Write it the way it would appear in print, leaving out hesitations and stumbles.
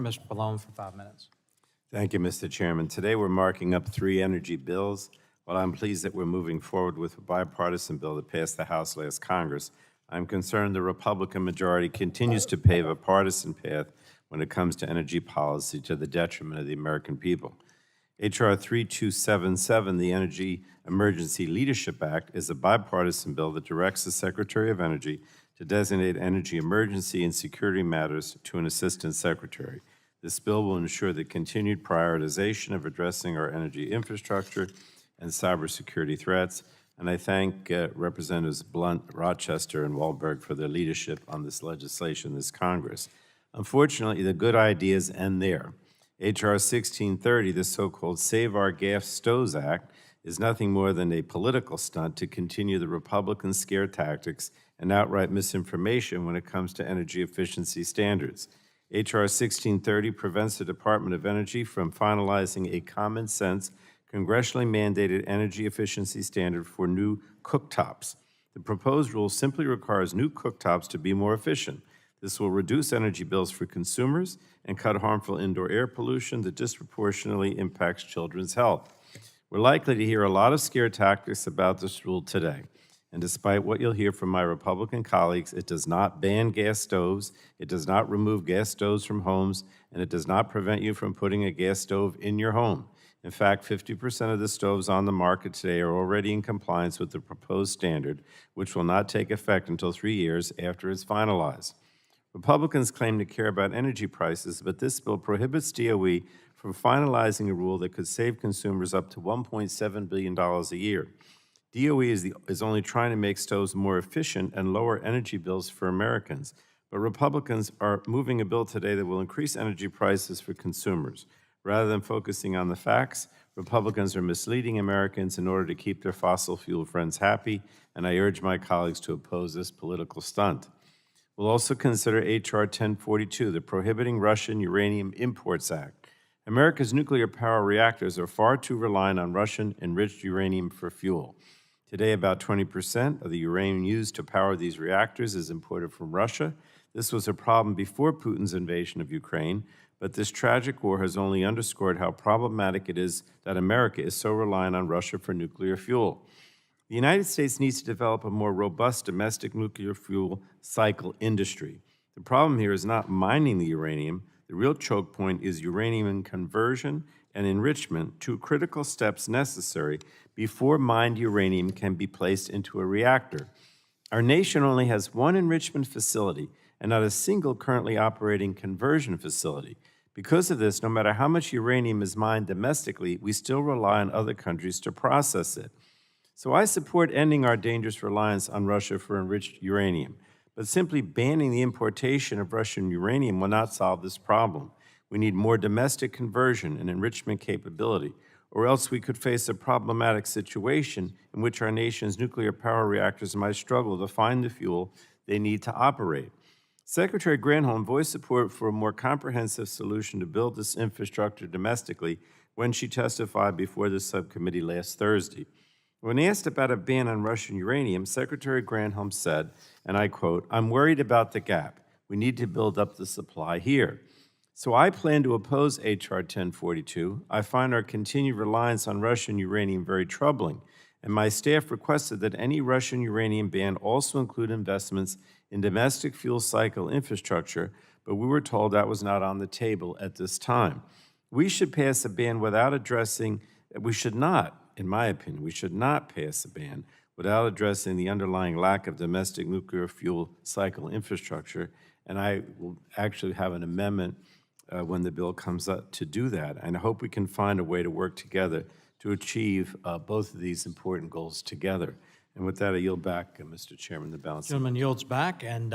Mr. Pallone, for 5 minutes. Thank you, Mr. Chairman. Today, we're marking up 3 energy bills. While I'm pleased that we're moving forward with a bipartisan bill that passed the House last Congress, I'm concerned the Republican majority continues to pave a partisan path when it comes to energy policy to the detriment of the American people. H.R. 3277, the Energy Emergency Leadership Act, is a bipartisan bill that directs the Secretary of Energy to designate energy emergency and security matters to an assistant secretary. This bill will ensure the continued prioritization of addressing our energy infrastructure and cybersecurity threats, and I thank Representatives Blunt, Rochester, and Wahlberg for their leadership on this legislation this Congress. Unfortunately, the good ideas end there. H.R. 1630, the so-called Save Our Gas Stoves Act, is nothing more than a political stunt to continue the Republican scare tactics and outright misinformation when it comes to energy efficiency standards. H.R. 1630 prevents the Department of Energy from finalizing a common-sense, congressionally mandated energy efficiency standard for new cooktops. The proposed rule simply requires new cooktops to be more efficient. This will reduce energy bills for consumers and cut harmful indoor air pollution that disproportionately impacts children's health. We're likely to hear a lot of scare tactics about this rule today. And despite what you'll hear from my Republican colleagues, it does not ban gas stoves, it does not remove gas stoves from homes, and it does not prevent you from putting a gas stove in your home. In fact, 50% of the stoves on the market today are already in compliance with the proposed standard, which will not take effect until 3 years after it's finalized. Republicans claim to care about energy prices, but this bill prohibits DOE from finalizing a rule that could save consumers up to $1.7 billion a year. DOE is only trying to make stoves more efficient and lower energy bills for Americans, but Republicans are moving a bill today that will increase energy prices for consumers. Rather than focusing on the facts, Republicans are misleading Americans in order to keep their fossil fuel friends happy, and I urge my colleagues to oppose this political stunt. We'll also consider H.R. 1042, the Prohibiting Russian Uranium Imports Act. America's nuclear power reactors are far too reliant on Russian-enriched uranium for fuel. Today, about 20% of the uranium used to power these reactors is imported from Russia. This was a problem before Putin's invasion of Ukraine, but this tragic war has only underscored how problematic it is that America is so reliant on Russia for nuclear fuel. The United States needs to develop a more robust domestic nuclear fuel cycle industry. The problem here is not mining the uranium. The real choke point is uranium conversion and enrichment, 2 critical steps necessary before mined uranium can be placed into a reactor. Our nation only has 1 enrichment facility and not a single currently operating conversion facility. Because of this, no matter how much uranium is mined domestically, we still rely on other countries to process it. So I support ending our dangerous reliance on Russia for enriched uranium, but simply banning the importation of Russian uranium will not solve this problem. We need more domestic conversion and enrichment capability, or else we could face a problematic situation in which our nation's nuclear power reactors might struggle to find the fuel they need to operate. Secretary Granholm voiced support for a more comprehensive solution to build this infrastructure domestically when she testified before the subcommittee last Thursday. When asked about a ban on Russian uranium, Secretary Granholm said, and I quote, "I'm worried about the gap. We need to build up the supply here." So I plan to oppose H.R. 1042. I find our continued reliance on Russian uranium very troubling, and my staff requested that any Russian uranium ban also include investments in domestic fuel cycle infrastructure, but we were told that was not on the table at this time. We should pass a ban without addressing, we should not, in my opinion, we should not pass a ban without addressing the underlying lack of domestic nuclear fuel cycle infrastructure, and I will actually have an amendment when the bill comes up to do that. And I hope we can find a way to work together to achieve both of these important goals together. And with that, I yield back, Mr. Chairman, the balance. Gentleman yields back, and